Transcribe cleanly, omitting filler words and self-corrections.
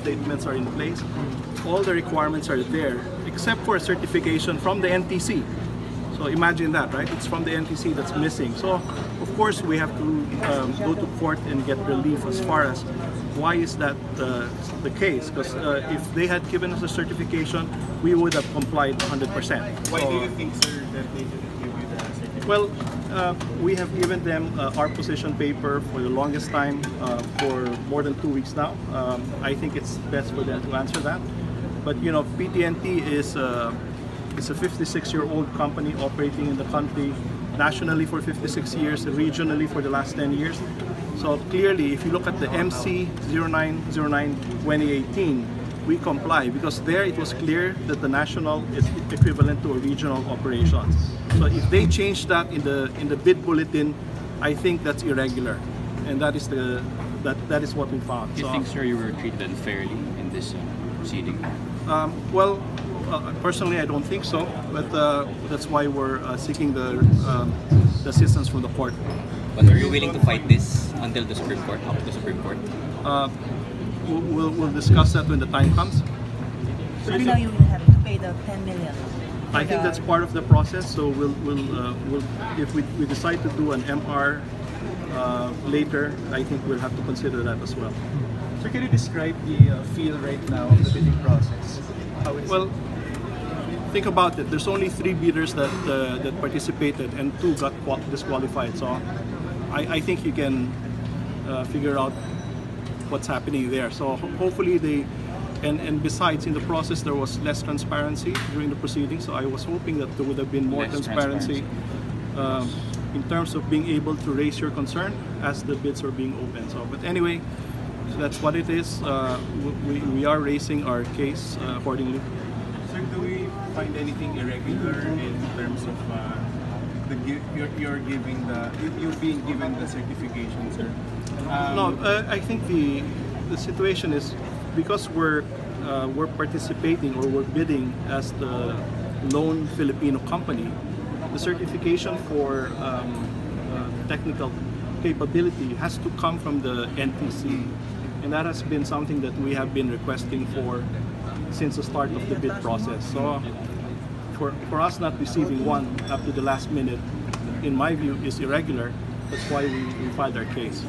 statements are in place. All the requirements are there, except for a certification from the NTC. So imagine that, right? It's from the NTC that's missing. So of course we have to go to court and get relief as far as why is that the case? Because if they had given us a certification, we would have complied 100%. Why do you think, sir, that they didn't give you the certification? Well, we have given them our position paper for the longest time, for more than 2 weeks now. I think it's best for them to answer that. But you know, PT&T is a 56-year-old company operating in the country nationally for 56 years, regionally for the last 10 years. So clearly, if you look at the MC 0909-2018, we comply because there it was clear that the national is equivalent to a regional operations. So if they change that in the bid bulletin, I think that's irregular, and that is what we found. Do you think, sir, you were treated unfairly in this proceeding? Well, personally, I don't think so, but that's why we're seeking the assistance from the court. But are you willing to fight this until the Supreme Court, up to the Supreme Court? We'll discuss that when the time comes. So you know you will have to pay the 10 million. I think that's part of the process. So we'll if we decide to do an MR later, I think we'll have to consider that as well. So can you describe the feel right now of the bidding process? How is well, think about it. There's only 3 bidders that participated, and 2 got disqualified. So I think you can figure out what's happening there. So hopefully they, and besides, in the process there was less transparency during the proceedings. So I was hoping that there would have been more transparency in terms of being able to raise your concern as the bids are being opened. So, but anyway, that's what it is. We are raising our case accordingly. Sir, do we find anything irregular in terms of you being given the certification, sir? No, I think the situation is because we're participating or we're bidding as the lone Filipino company. The certification for technical capability has to come from the NTC, and that has been something that we have been requesting for since the start of the bid process. So for us not receiving one up to the last minute, in my view, is irregular. That's why we filed our case.